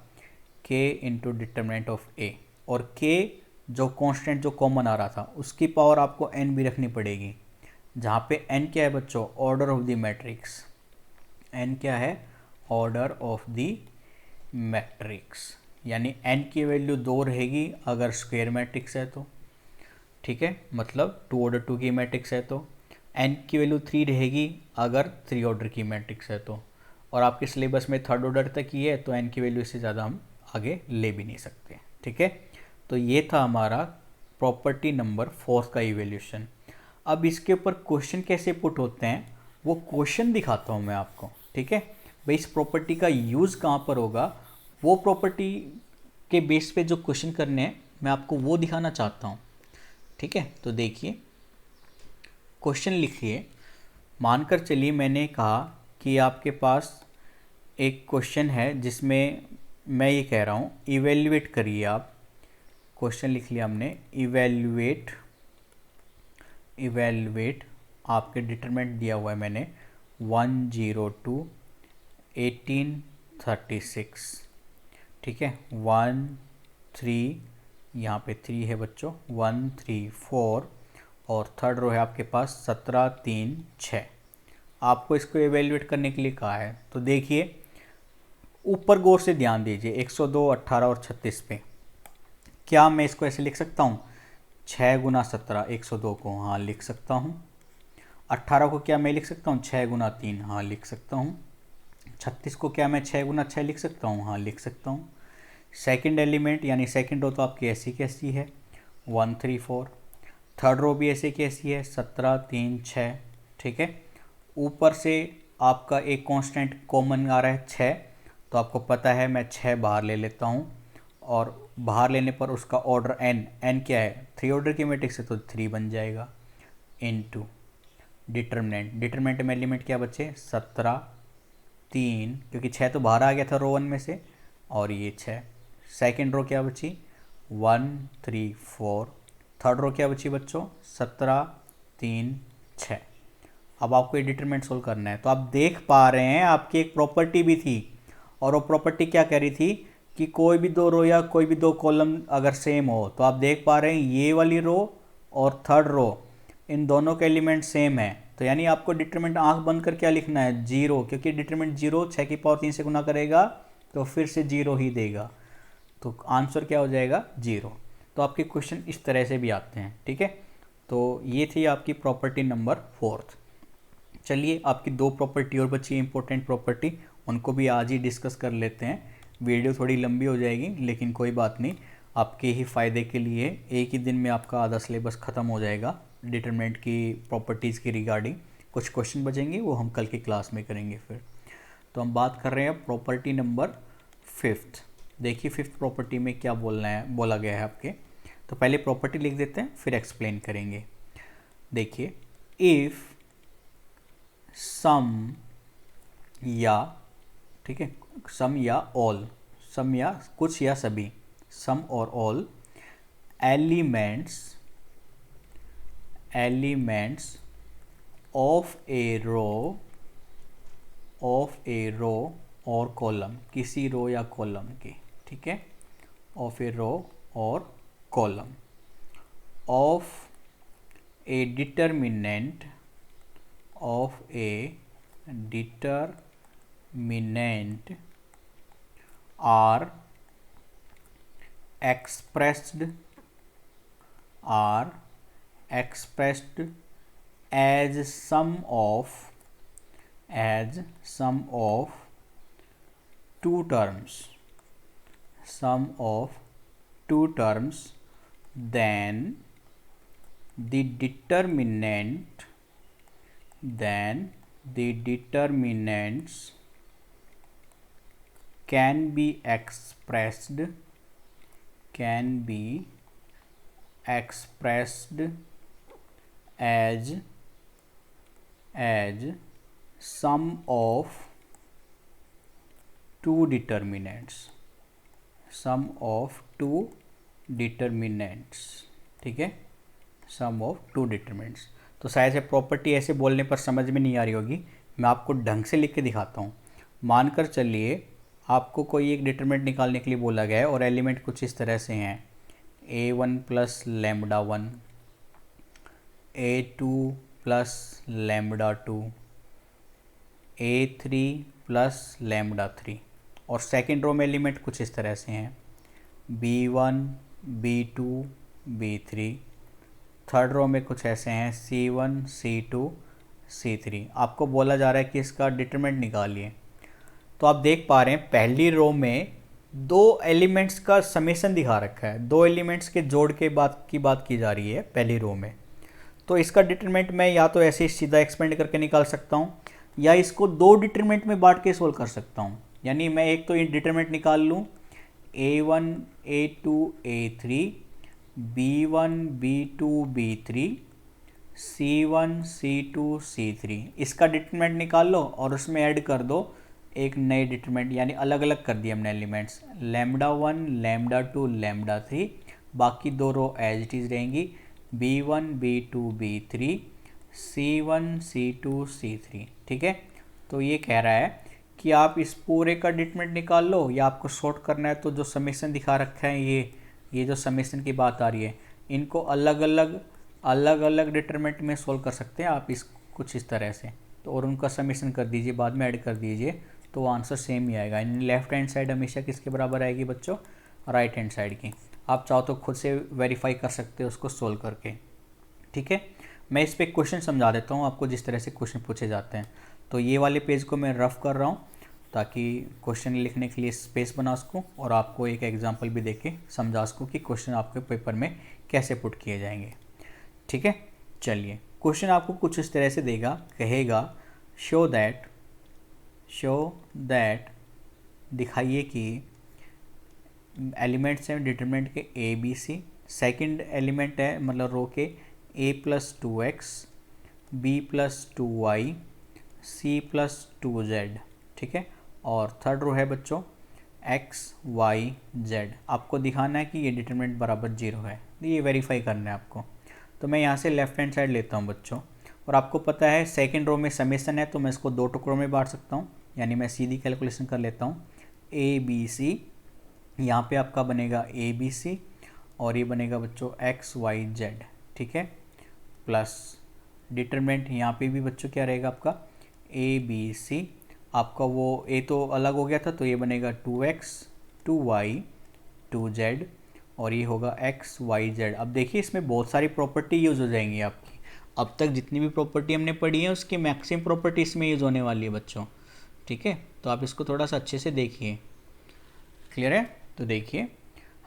Speaker 1: K into determinant of A। और K जो कांस्टेंट जो कॉमन आ रहा था उसकी पावर आपको n भी रखनी पड़ेगी, जहाँ पे n क्या है बच्चों, order of the matrix. n क्या है, ऑर्डर ऑफ द मैट्रिक्स, यानी n की वैल्यू 2 रहेगी अगर स्क्वायर मैट्रिक्स है तो। ठीक है, मतलब 2 ऑर्डर 2 की मैट्रिक्स है तो। n की वैल्यू 3 रहेगी अगर 3 ऑर्डर की मैट्रिक्स है तो। और आपके सिलेबस में थर्ड ऑर्डर तक ही है तो n की वैल्यू से ज़्यादा हम आगे ले भी नहीं सकते। ठीक है, तो ये था हमारा प्रॉपर्टी नंबर 4 का इवैल्यूएशन। अब इसके ऊपर क्वेश्चन कैसे पुट होते हैं वो क्वेश्चन दिखाता हूँ मैं आपको। ठीक है भाई, इस प्रॉपर्टी का यूज़ कहाँ पर होगा, वो प्रॉपर्टी के बेस पे जो क्वेश्चन करने हैं मैं आपको वो दिखाना चाहता हूँ। ठीक है, तो देखिए क्वेश्चन लिखिए। मानकर चलिए मैंने कहा कि आपके पास एक क्वेश्चन है जिसमें मैं ये कह रहा हूँ इवेल्युएट करिए आप। क्वेश्चन लिख लिया हमने, इवेल्युएट आपके डिटरमिनेंट दिया हुआ है मैंने 102 1836, ठीक है। 1 3, यहाँ पे 3 है बच्चों, 1 3 4, और थर्ड रो है आपके पास 17 3 6। आपको इसको एवेल्यूएट करने के लिए कहा है, तो देखिए ऊपर गौर से ध्यान दीजिए, 102 18 और 36 पे। क्या मैं इसको ऐसे लिख सकता हूँ 6 गुना 17 102 को, हाँ लिख सकता हूँ। 18 को क्या मैं लिख सकता हूँ 6 गुना 3, हाँ लिख सकता हूँ। 36 को क्या मैं 6 गुना 6 लिख सकता हूँ, हाँ लिख सकता हूँ। सेकंड एलिमेंट यानी सेकंड रो तो आपकी ऐसी कैसी है 1 3 4। थर्ड रो भी ऐसे कैसी है 17 3 6, ठीक है। ऊपर से आपका एक कांस्टेंट कॉमन आ रहा है 6, तो आपको पता है मैं 6 बाहर ले लेता हूँ, और बाहर लेने पर उसका ऑर्डर n क्या है 3 ऑर्डर की मैट्रिक्स है तो 3 बन जाएगा। इनटू डिटरमिनेंट में एलिमेंट क्या बचे 17 3, क्योंकि 6 तो बाहर आ गया था रो 1 में से, और ये 6। सेकेंड रो क्या बची 1 3 4। थर्ड रो क्या बची बच्चों 17 3 6। अब आपको ये डिटरमिनेंट सोल्व करना है, तो आप देख पा रहे हैं आपकी एक प्रॉपर्टी भी थी, और वो प्रॉपर्टी क्या कह रही थी कि कोई भी दो रो या कोई भी दो कॉलम अगर सेम हो, तो आप देख पा रहे हैं ये वाली रो और थर्ड रो इन दोनों के एलिमेंट सेम है, तो यानी आपको डिटरमिनेंट आंख बंद कर क्या लिखना है 0, क्योंकि डिटरमिनेंट 0 6 की पावर 3 से गुना करेगा तो फिर से 0 ही देगा, तो आंसर क्या हो जाएगा 0। तो आपके क्वेश्चन इस तरह से भी आते हैं, ठीक है। तो ये थी आपकी प्रॉपर्टी नंबर 4। चलिए आपकी 2 प्रॉपर्टी और बची है इंपॉर्टेंट प्रॉपर्टी, उनको भी आज ही डिस्कस कर लेते हैं। वीडियो थोड़ी लंबी हो जाएगी लेकिन कोई बात नहीं, आपके ही फ़ायदे के लिए एक ही दिन में आपका आधा सिलेबस ख़त्म हो जाएगा डिटरमिनेंट की प्रॉपर्टीज़ की रिगार्डिंग। कुछ क्वेश्चन बचेंगे वो हम कल की क्लास में करेंगे फिर। तो हम बात कर रहे हैं प्रॉपर्टी नंबर 5। देखिए 5th प्रॉपर्टी में क्या बोला गया है आपके। तो पहले प्रॉपर्टी लिख देते हैं फिर एक्सप्लेन करेंगे। देखिए इफ़ सम या, ठीक है, सम या ऑल, सम या कुछ या सभी, सम और ऑल एलिमेंट्स ऑफ ए रो और कॉलम, किसी रो या कॉलम के, ठीक है, ऑफ ए रो और column of a determinant are expressed as sum of two terms, then the determinants can be expressed as sum of two determinants, ठीक है, सम ऑफ टू डिटरमिनेंट्स। तो शायद से प्रॉपर्टी ऐसे बोलने पर समझ में नहीं आ रही होगी, मैं आपको ढंग से लिख के दिखाता हूँ। मानकर चलिए आपको कोई एक डिटरमिनेंट निकालने के लिए बोला गया है और एलिमेंट कुछ इस तरह से हैं a1 plus lambda 1, a2 plus lambda 2, a3 plus lambda 3, और सेकेंड रो में एलिमेंट कुछ इस तरह से हैं b1 b2 b3। Third row में कुछ ऐसे हैं c1 c2 c3। आपको बोला जा रहा है कि इसका डिटरमिनेंट निकालिए। तो आप देख पा रहे हैं पहली रो में दो एलिमेंट्स का समेशन दिखा रखा है, दो एलिमेंट्स के जोड़ के बात की जा रही है पहली रो में। तो इसका डिटरमिनेंट मैं या तो ऐसे सीधा एक्सपेंड करके निकाल सकता हूँ या इसको दो डिटरमिनेंट में बांट के सोल्व कर सकता हूँ। यानी मैं एक तो डिटरमिनेंट निकाल लूँ a1 a2 a3 b1 b2 b3 c1 c2 c3। इसका डिटरमिनेंट निकाल लो और उसमें ऐड कर दो एक नए डिटरमिनेंट, यानी अलग अलग कर दिए हमने एलिमेंट्स लैम्बडा 1 लैम्बडा 2 लैम्बडा 3। बाकी दो रो एज इट इज़ रहेंगी b1 b2 b3 c1 c2 c3, ठीक है। तो ये कह रहा है कि आप इस पूरे का डिटरमिनेंट निकाल लो या आपको शॉर्ट करना है तो जो समेशन दिखा रखा है ये जो समेशन की बात आ रही है, इनको अलग अलग डिटरमिनेंट में सोल्व कर सकते हैं आप इस कुछ इस तरह से। तो और उनका समेशन कर दीजिए, बाद में ऐड कर दीजिए, तो आंसर सेम ही आएगा। लेफ्ट हैंड साइड हमेशा किसके बराबर आएगी बच्चों? राइट हैंड साइड की। आप चाहो तो खुद से वेरीफाई कर सकते हो उसको सोल्व करके, ठीक है। मैं इस पर क्वेश्चन समझा देता हूँ आपको जिस तरह से क्वेश्चन पूछे जाते हैं। तो ये वाले पेज को मैं रफ कर रहा हूँ ताकि क्वेश्चन लिखने के लिए स्पेस बना सकूँ और आपको एक एग्जांपल भी देके समझा सकूँ कि क्वेश्चन आपके पेपर में कैसे पुट किए जाएंगे, ठीक है। चलिए, क्वेश्चन आपको कुछ इस तरह से देगा, कहेगा शो दैट दिखाइए कि एलिमेंट्स हैं डिटरमिनेंट के A B C, second element है मतलब रो के a+2x, b+2y, c+2z, ठीक है। और थर्ड रो है बच्चों x y z। आपको दिखाना है कि ये डिटरमिनेंट बराबर 0 है, ये वेरीफाई करना है आपको। तो मैं यहाँ से लेफ्ट हैंड साइड लेता हूँ बच्चों, और आपको पता है सेकेंड रो में समेशन है तो मैं इसको 2 टुकड़ों में बांट सकता हूँ, यानी मैं सीधी कैलकुलेशन कर लेता हूँ। ए बी सी, यहाँ पे आपका बनेगा ए बी सी और ये बनेगा बच्चों एक्स वाई जेड, ठीक है, प्लस डिटरमिनेंट यहाँ पे भी बच्चों क्या रहेगा आपका ए बी सी। आपका वो ए तो अलग हो गया था तो ये बनेगा 2x 2y 2z और ये होगा x y z। अब देखिए इसमें बहुत सारी प्रॉपर्टी यूज़ हो जाएंगी आपकी। अब तक जितनी भी प्रॉपर्टी हमने पढ़ी है उसकी मैक्सिमम प्रॉपर्टी इसमें यूज़ होने वाली है बच्चों, ठीक है। तो आप इसको थोड़ा सा अच्छे से देखिए, क्लियर है। तो देखिए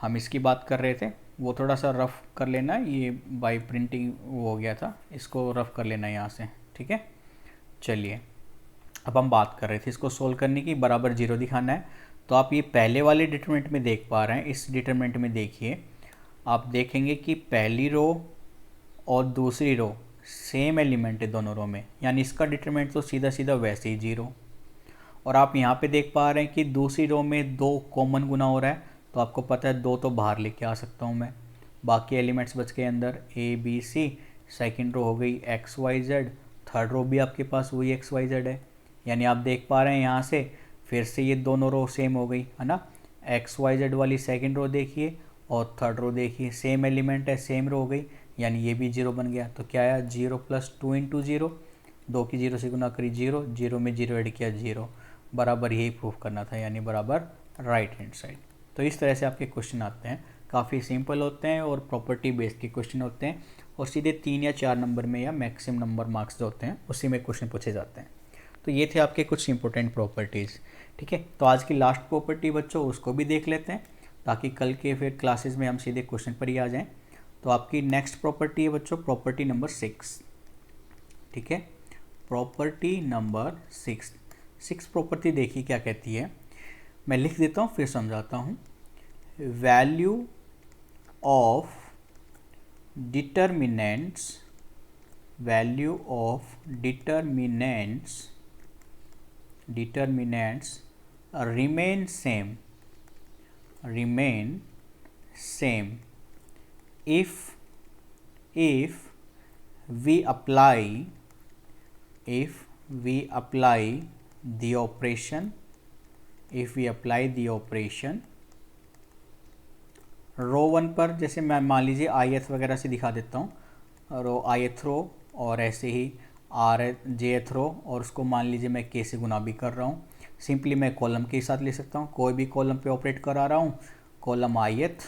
Speaker 1: हम इसकी बात कर रहे थे, वो थोड़ा सा रफ़ कर लेना, ये बाय प्रिंटिंग वो हो गया था, इसको रफ़ कर लेना यहाँ से, ठीक है। चलिए, अब हम बात कर रहे थे इसको सोल्व करने की, बराबर 0 दिखाना है। तो आप ये पहले वाले डिटरमिनेंट में देख पा रहे हैं, इस डिटरमिनेंट में देखिए, आप देखेंगे कि पहली रो और दूसरी रो सेम एलिमेंट है दोनों रो में, यानी इसका डिटरमिनेंट तो सीधा सीधा वैसे ही 0। और आप यहाँ पे देख पा रहे हैं कि दूसरी रो में 2 कॉमन गुना हो रहा है, तो आपको पता है 2 तो बाहर लेके आ सकता हूँ मैं, बाकी एलिमेंट्स बच गए अंदर ए बी सी। सेकेंड रो हो गई X Y Z, third row भी आपके पास वही एक्स वाई जेड है, यानी आप देख पा रहे हैं यहाँ से फिर से ये दोनों रो सेम हो गई है ना। एक्स वाई जेड वाली सेकेंड रो देखिए और थर्ड रो देखिए, सेम एलिमेंट है, सेम रो हो गई, यानी ये भी 0 बन गया। तो क्या आया 0 + 2 × 0, 2 की 0 से गुना करी 0, 0 में 0 ऐड किया 0, बराबर यही प्रूफ करना था, यानी बराबर राइट हैंड साइड। तो इस तरह से आपके क्वेश्चन आते हैं, काफ़ी सिंपल होते हैं और प्रॉपर्टी बेस्ड के क्वेश्चन होते हैं, और सीधे 3 या 4 नंबर में या मैक्सिमम नंबर मार्क्स जो होते हैं उसी में क्वेश्चन पूछे जाते हैं। तो ये थे आपके कुछ इंपॉर्टेंट प्रॉपर्टीज़, ठीक है। तो आज की लास्ट प्रॉपर्टी बच्चों उसको भी देख लेते हैं ताकि कल के फिर क्लासेस में हम सीधे क्वेश्चन पर ही आ जाएं। तो आपकी नेक्स्ट प्रॉपर्टी है बच्चों प्रॉपर्टी नंबर 6, ठीक है। प्रॉपर्टी नंबर 6 प्रॉपर्टी देखिए क्या कहती है, मैं लिख देता हूँ फिर समझाता हूँ। Value of determinants, value of determinants remain same if we apply the operation रो 1 पर, जैसे मैं मान लीजिए ith वगैरह से दिखा देता हूँ, रो ith रो और ऐसे ही jth रो, और उसको मान लीजिए मैं k से गुना भी कर रहा हूँ। सिंपली मैं कॉलम के साथ ले सकता हूँ, कोई भी कॉलम पे ऑपरेट करा रहा हूँ, कॉलम ith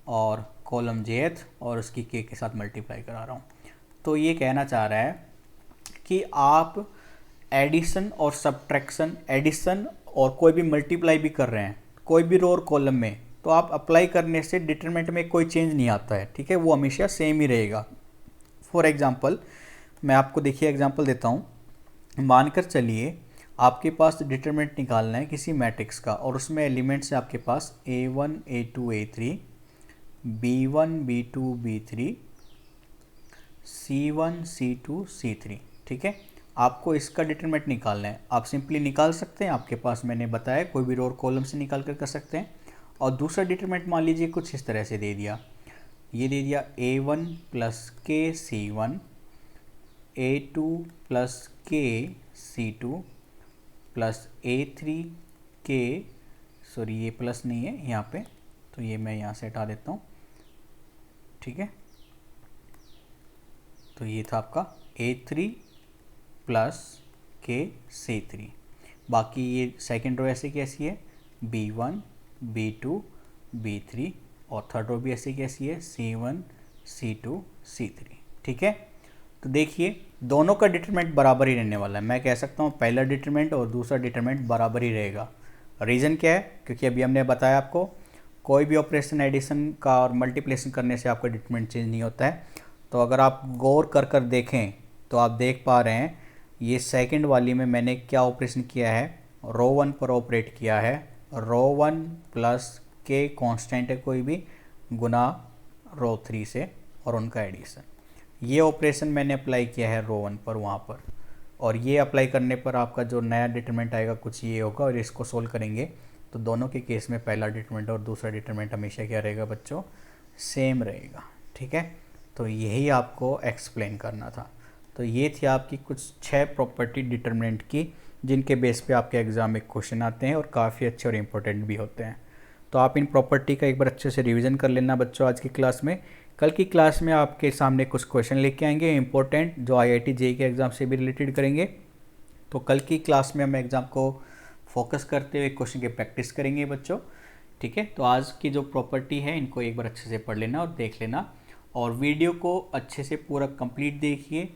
Speaker 1: और कॉलम jth और उसकी k के साथ मल्टीप्लाई करा रहा हूँ। तो ये कहना चाह रहा है कि आप एडिशन और सब्ट्रैक्शन, एडिशन और कोई भी मल्टीप्लाई भी कर रहे हैं कोई भी रो और कॉलम में, तो आप अप्लाई करने से डिटरमिनेंट में कोई चेंज नहीं आता है, ठीक है, वो हमेशा सेम ही रहेगा। फॉर एग्जांपल मैं आपको देखिए एग्जांपल देता हूँ, मानकर चलिए आपके पास डिटरमिनेंट निकालना है किसी मैट्रिक्स का और उसमें एलिमेंट्स है आपके पास a1 a2 a3 b1 b2 b3 c1 c2 c3, ठीक है। आपको इसका डिटरमिनेंट निकालना है, आप सिंपली निकाल सकते हैं, आपके पास मैंने बताया कोई भी रो और कॉलम से निकाल कर सकते हैं। और दूसरा डिटरमिनेंट मान लीजिए कुछ इस तरह से दे दिया, ये दे दिया a1 + k c1 a2 + k c2 plus A3 के, सॉरी ये प्लस नहीं है यहाँ पे, तो ये मैं यहाँ से हटा देता हूँ, ठीक है। तो ये था आपका A3 प्लस KC3। बाकी ये सेकेंड रो ऐसे कैसी है, B1 B2 B3, और थर्ड रो भी ऐसे कैसी है, C1 C2 C3, ठीक है। तो देखिए दोनों का डिटरमिनेंट बराबर ही रहने वाला है, मैं कह सकता हूँ पहला डिटरमिनेंट और दूसरा डिटरमिनेंट बराबर ही रहेगा। रीज़न क्या है, क्योंकि अभी हमने बताया आपको कोई भी ऑपरेशन एडिशन का और मल्टीप्लिकेशन करने से आपका डिटरमिनेंट चेंज नहीं होता है। तो अगर आप गौर कर देखें तो आप देख पा रहे हैं ये सेकंड वाली में मैंने क्या ऑपरेशन किया है, रो 1 पर ऑपरेट किया है, रो 1 प्लस के कांस्टेंट है कोई भी, गुना रो 3 से और उनका एडिशन। ये ऑपरेशन मैंने अप्लाई किया है रो 1 पर वहाँ पर, और ये अप्लाई करने पर आपका जो नया डिटरमिनेंट आएगा कुछ ये होगा, और इसको सोल्व करेंगे तो दोनों के केस में पहला डिटरमिनेंट और दूसरा डिटरमिनेंट हमेशा क्या रहेगा बच्चों, सेम रहेगा, ठीक है। तो यही आपको एक्सप्लेन करना था। तो ये थी आपकी कुछ 6 प्रॉपर्टी डिटरमिनेंट की, जिनके बेस पे आपके एग्ज़ाम में क्वेश्चन आते हैं और काफ़ी अच्छे और इम्पोर्टेंट भी होते हैं। तो आप इन प्रॉपर्टी का एक बार अच्छे से रिवीजन कर लेना बच्चों आज की क्लास में। कल की क्लास में आपके सामने कुछ क्वेश्चन लेके आएंगे इंपॉर्टेंट, जो IIT JEE के एग्ज़ाम से भी रिलेटेड करेंगे। तो कल की क्लास में हम एग्ज़ाम को फोकस करते हुए क्वेश्चन की प्रैक्टिस करेंगे बच्चों, ठीक है। तो आज की जो प्रॉपर्टी है इनको एक बार अच्छे से पढ़ लेना और देख लेना, और वीडियो को अच्छे से पूरा कंप्लीट देखिए।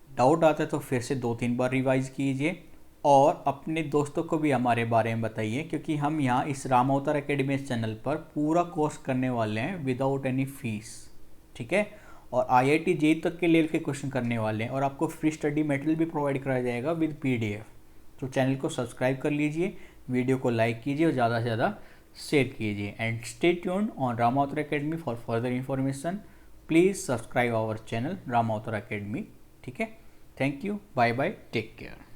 Speaker 1: डाउट आता है तो फिर से 2-3 बार रिवाइज कीजिए, और अपने दोस्तों को भी हमारे बारे में बताइए, क्योंकि हम यहाँ इस राम अवतार अकेडमी चैनल पर पूरा कोर्स करने वाले हैं विदाउट एनी फीस, ठीक है। और IIT JEE तक के लेवल के क्वेश्चन करने वाले हैं, और आपको फ्री स्टडी मटेरियल भी प्रोवाइड कराया जाएगा विद PDF। तो चैनल को सब्सक्राइब कर लीजिए, वीडियो को लाइक कीजिए और ज़्यादा से ज़्यादा शेयर कीजिए, and stay tuned on Ram Avatar Academy for further information. Please subscribe our channel Ram Avatar Academy, ठीक है। Thank you, bye bye, take care.